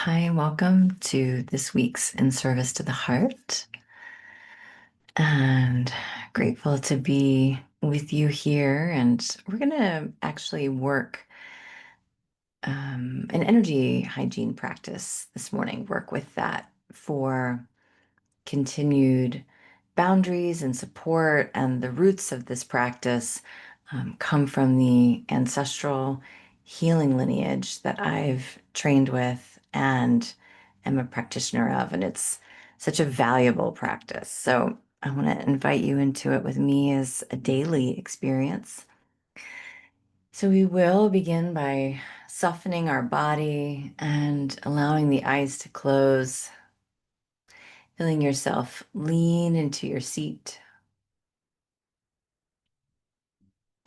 Hi, welcome to this week's In Service to the Heart. And grateful to be with you here. And we're going to actually work an energy hygiene practice this morning, work with that for continued boundaries and support. And the roots of this practice come from the ancestral healing lineage that I've trained with and am a practitioner of. And it's such a valuable practice. So I want to invite you into it with me as a daily experience. So we will begin by softening our body and allowing the eyes to close, feeling yourself lean into your seat,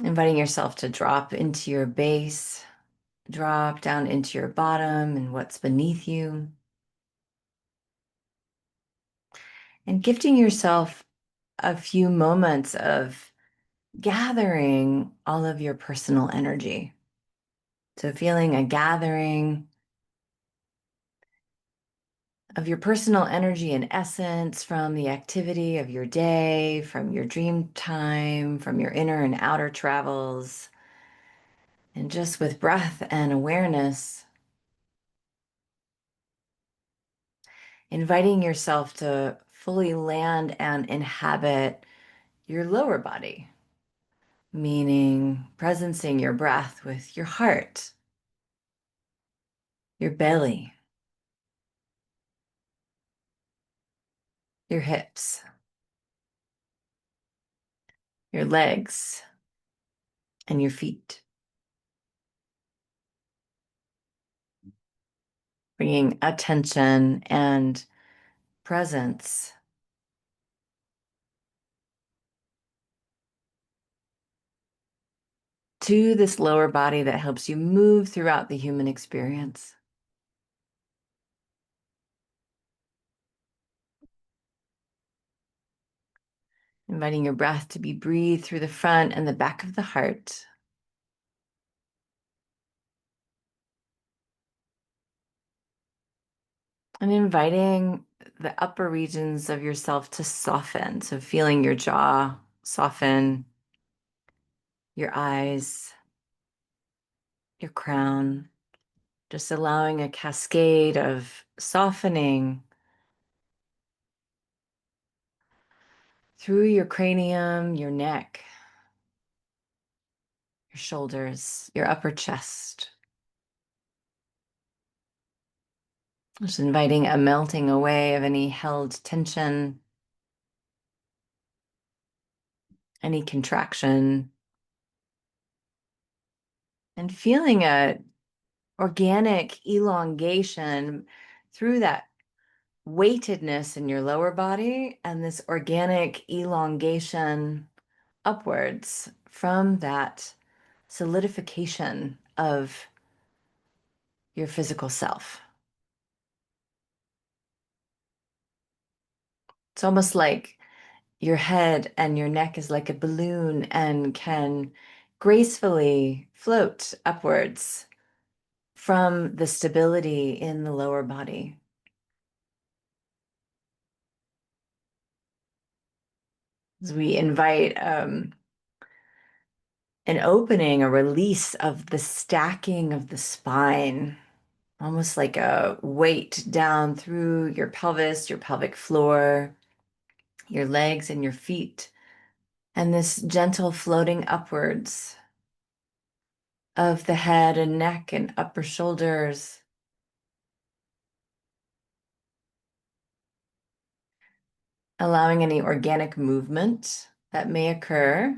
inviting yourself to drop into your base, drop down into your bottom and what's beneath you, and gifting yourself a few moments of gathering all of your personal energy. So, feeling a gathering of your personal energy and essence from the activity of your day, from your dream time, from your inner and outer travels, and just with breath and awareness, inviting yourself to fully land and inhabit your lower body, meaning presencing your breath with your heart, your belly, your hips, your legs, and your feet. Bringing attention and presence to this lower body that helps you move throughout the human experience. Inviting your breath to be breathed through the front and the back of the heart. And inviting the upper regions of yourself to soften. So feeling your jaw soften, your eyes, your crown, just allowing a cascade of softening through your cranium, your neck, your shoulders, your upper chest. Just inviting a melting away of any held tension, any contraction, and feeling a organic elongation through that weightedness in your lower body and this organic elongation upwards from that solidification of your physical self. It's almost like your head and your neck is like a balloon and can gracefully float upwards from the stability in the lower body. As we invite an opening, a release of the stacking of the spine, almost like a weight down through your pelvis, your pelvic floor, your legs and your feet, and this gentle floating upwards of the head and neck and upper shoulders, allowing any organic movement that may occur.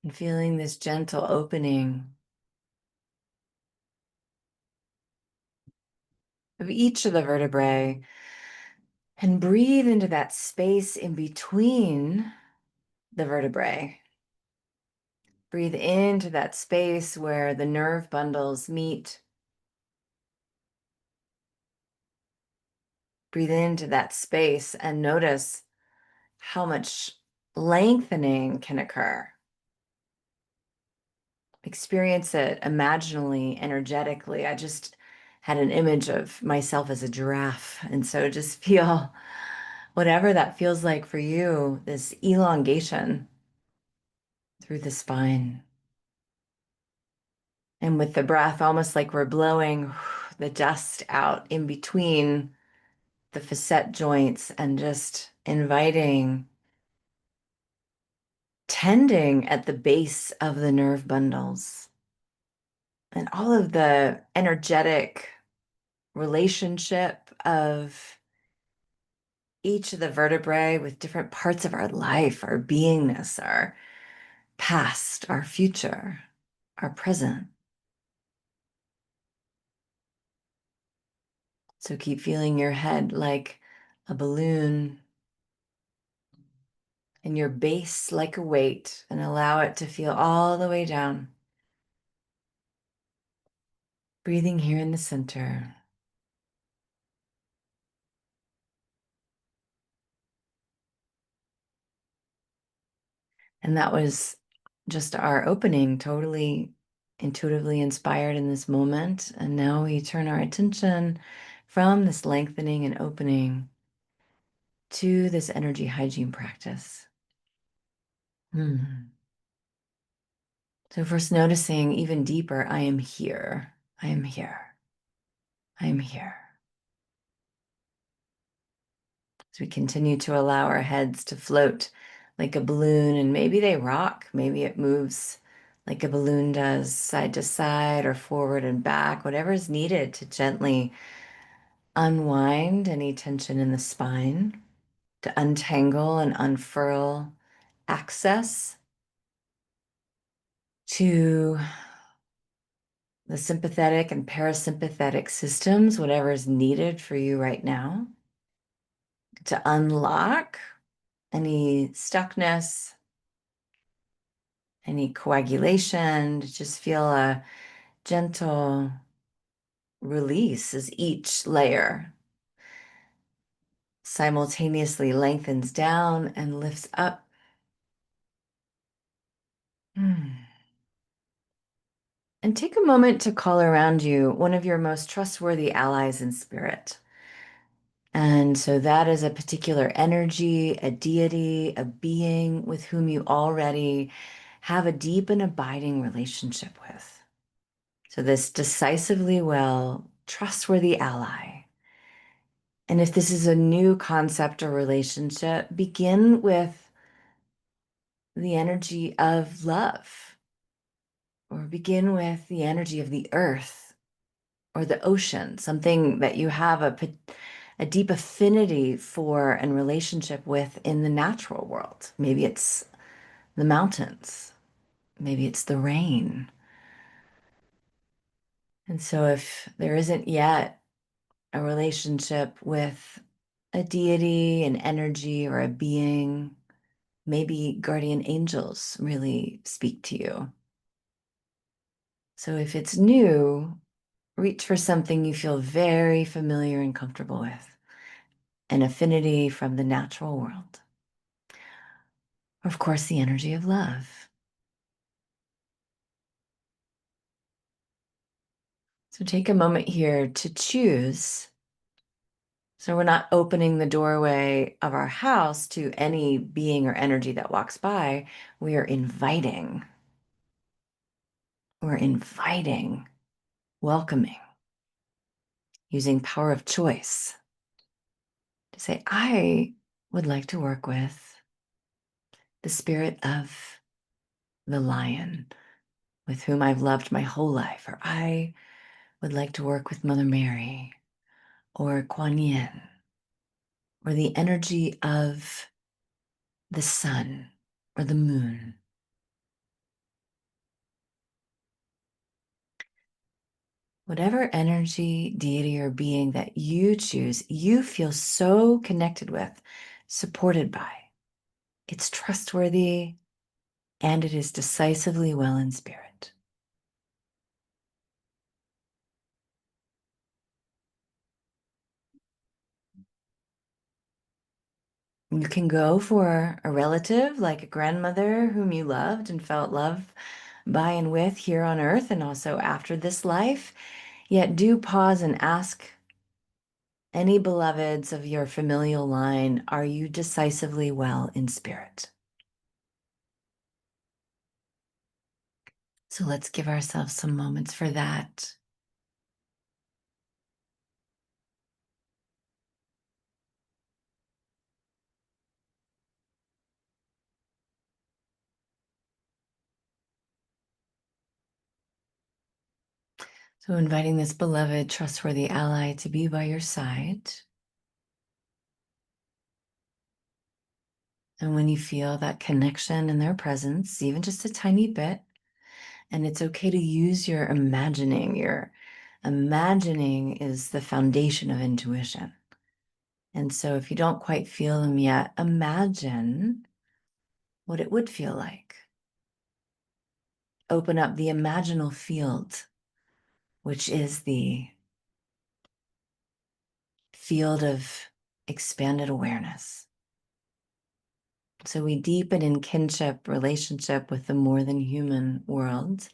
And feeling this gentle opening of each of the vertebrae, and breathe into that space in between the vertebrae. Breathe into that space where the nerve bundles meet. Breathe into that space and notice how much lengthening can occur. experience it imaginally, energetically. I just had an image of myself as a giraffe. And so just feel whatever that feels like for you, this elongation through the spine. And with the breath, almost like we're blowing the dust out in between the facet joints and just inviting, tending at the base of the nerve bundles and all of the energetic relationship of each of the vertebrae with different parts of our life, our beingness, our past, our future, our present. So keep feeling your head like a balloon and your base like a weight, and allow it to feel all the way down. Breathing here in the center. And that was just our opening, totally intuitively inspired in this moment. And now we turn our attention from this lengthening and opening to this energy hygiene practice. So first noticing even deeper, I am here. I am here. I am here. As we continue to allow our heads to float like a balloon, and maybe they rock, maybe it moves like a balloon does, side to side or forward and back, whatever is needed to gently unwind any tension in the spine, to untangle and unfurl access to the sympathetic and parasympathetic systems, whatever is needed for you right now, to unlock any stuckness, any coagulation, to just feel a gentle release as each layer simultaneously lengthens down and lifts up. And take a moment to call around you one of your most trustworthy allies in spirit. And so that is a particular energy, a deity, a being with whom you already have a deep and abiding relationship with. So this decisively well, trustworthy ally. And if this is a new concept or relationship, begin with the energy of love, or begin with the energy of the earth or the ocean, something that you have a deep affinity for and relationship with in the natural world. Maybe it's the mountains, maybe it's the rain. And so if there isn't yet a relationship with a deity, an energy, or a being, maybe guardian angels really speak to you. So if it's new, reach for something you feel very familiar and comfortable with, an affinity from the natural world. Of course, the energy of love. So take a moment here to choose. So we're not opening the doorway of our house to any being or energy that walks by. We are inviting. We're inviting, welcoming, using power of choice to say, I would like to work with the spirit of the lion with whom I've loved my whole life, or I would like to work with Mother Mary or Kuan Yin, or the energy of the sun or the moon. Whatever energy, deity, or being that you choose, you feel so connected with, supported by. It's trustworthy and it is decisively well in spirit. You can go for a relative like a grandmother whom you loved and felt love by and with here on earth and also after this life. Yet do pause and ask any beloveds of your familial line, are you decisively well in spirit? So let's give ourselves some moments for that. So inviting this beloved, trustworthy ally to be by your side. And when you feel that connection in their presence, even just a tiny bit, and it's okay to use your imagining. Your imagining is the foundation of intuition. And so if you don't quite feel them yet, imagine what it would feel like. Open up the imaginal field, which is the field of expanded awareness. So we deepen in kinship, relationship with the more than human world,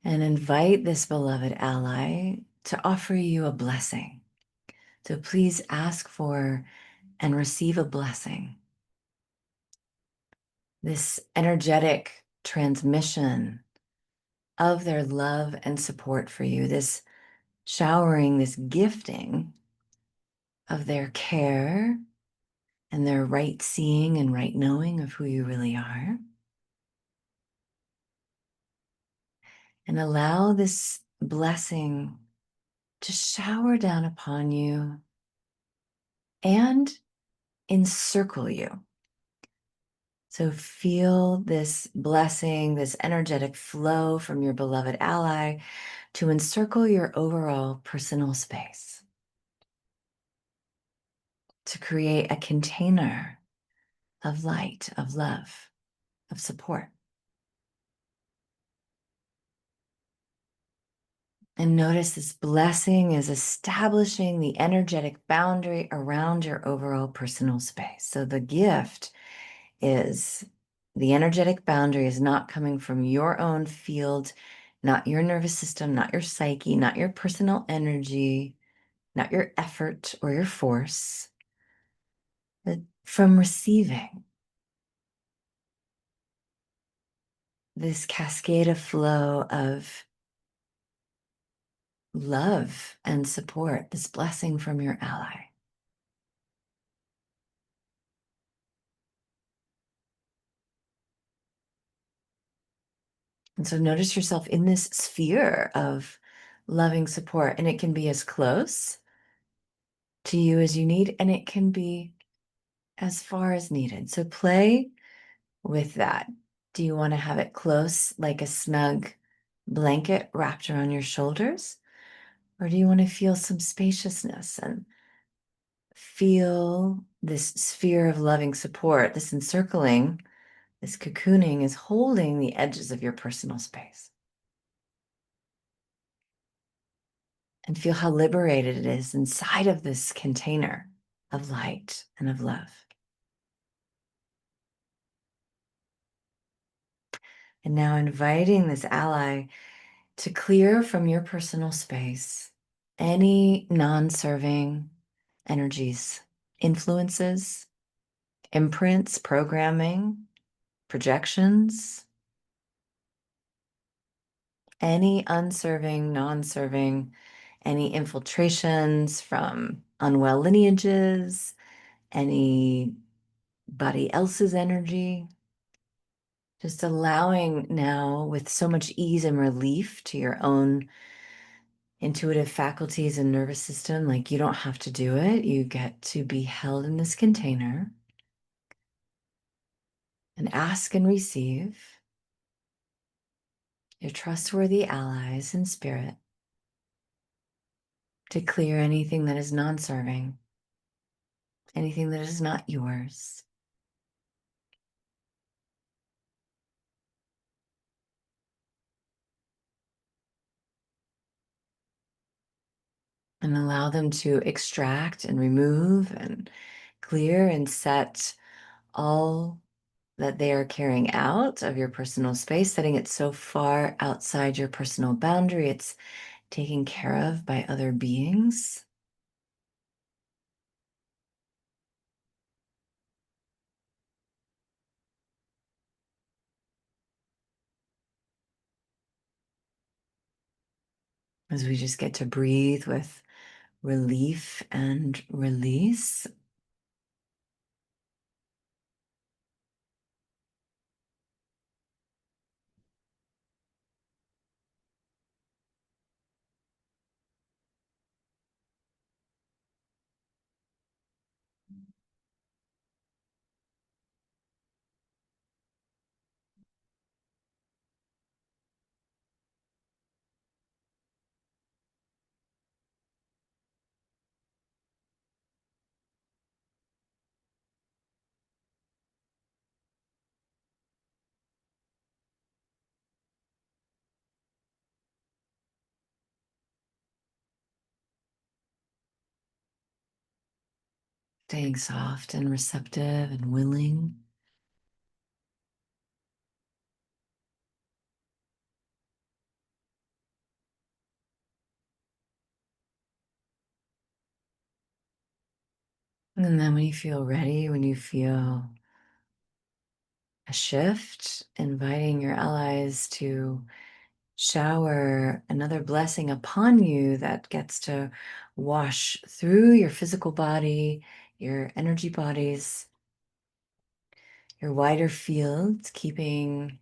and invite this beloved ally to offer you a blessing. So please ask for and receive a blessing. This energetic transmission of their love and support for you, this showering, this gifting of their care and their right seeing and right knowing of who you really are. And allow this blessing to shower down upon you and encircle you. So feel this blessing, this energetic flow from your beloved ally to encircle your overall personal space, to create a container of light, of love, of support. And notice this blessing is establishing the energetic boundary around your overall personal space. So the gift is the energetic boundary is not coming from your own field, not your nervous system, not your psyche, not your personal energy, not your effort or your force, but from receiving this cascade of flow of love and support, this blessing from your ally. And so notice yourself in this sphere of loving support, and it can be as close to you as you need, and it can be as far as needed. So play with that. Do you want to have it close, like a snug blanket wrapped around your shoulders? Or do you want to feel some spaciousness and feel this sphere of loving support, this encircling, this cocooning is holding the edges of your personal space? And feel how liberated it is inside of this container of light and of love. And now inviting this ally to clear from your personal space any non-serving energies, influences, imprints, programming, projections, any unserving, non-serving, any infiltrations from unwell lineages, anybody else's energy. Just allowing now with so much ease and relief to your own intuitive faculties and nervous system, like you don't have to do it. You get to be held in this container and ask and receive your trustworthy allies in spirit to clear anything that is non-serving, anything that is not yours. And allow them to extract and remove and clear and set all that they are carrying out of your personal space, setting it so far outside your personal boundary, it's taken care of by other beings. As we just get to breathe with relief and release. Staying soft and receptive and willing. And then when you feel ready, when you feel a shift, inviting your allies to shower another blessing upon you that gets to wash through your physical body, your energy bodies, your wider fields, keeping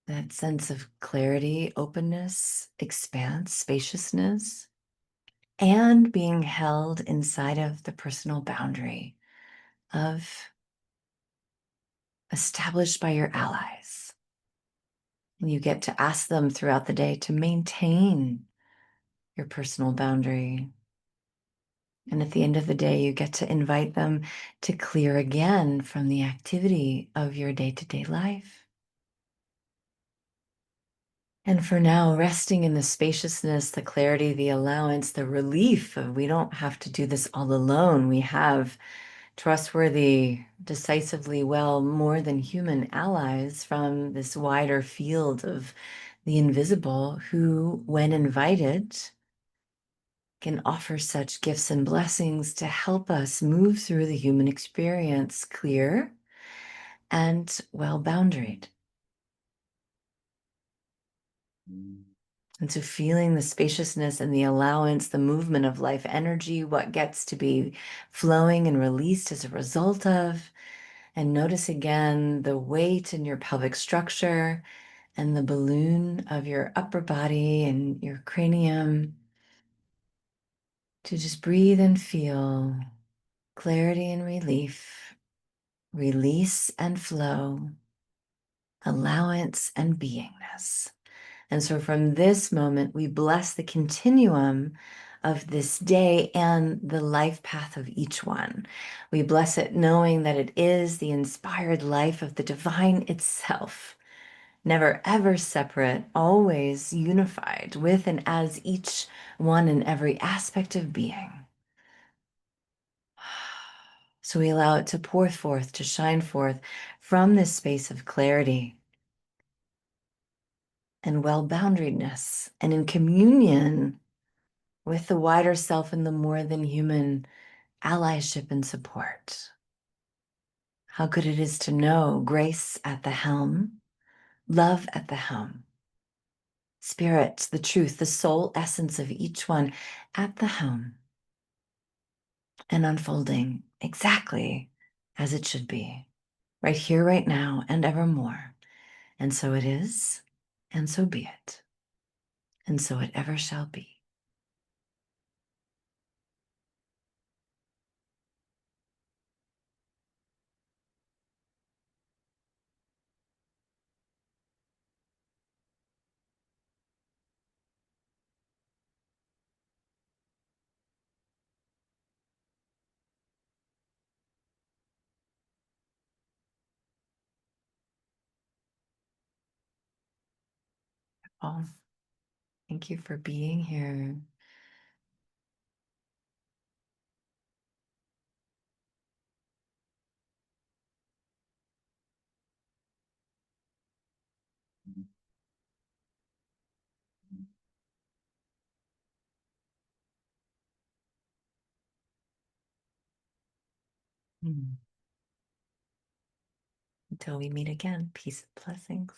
that sense of clarity, openness, expanse, spaciousness, and being held inside of the personal boundary of established by your allies. And you get to ask them throughout the day to maintain your personal boundary. And at the end of the day, you get to invite them to clear again from the activity of your day-to-day life. And for now, resting in the spaciousness, the clarity, the allowance, the relief of we don't have to do this all alone. We have trustworthy, decisively well, more than human allies from this wider field of the invisible who, when invited, can offer such gifts and blessings to help us move through the human experience clear and well boundaried. And so feeling the spaciousness and the allowance, the movement of life energy, what gets to be flowing and released as a result of, and notice again the weight in your pelvic structure and the balloon of your upper body and your cranium, to just breathe and feel clarity and relief, release and flow, allowance and beingness. And so from this moment, we bless the continuum of this day and the life path of each one. We bless it knowing that it is the inspired life of the divine itself, never ever separate, always unified with and as each one in every aspect of being. So we allow it to pour forth, to shine forth from this space of clarity and well-boundariedness, and in communion with the wider self and the more than human allyship and support. How good it is to know grace at the helm, love at the helm, spirit, the truth, the soul essence of each one at the helm, and unfolding exactly as it should be, right here, right now, and evermore. And so it is, and so be it, and so it ever shall be. Oh, thank you for being here. Until we meet again, peace and blessings.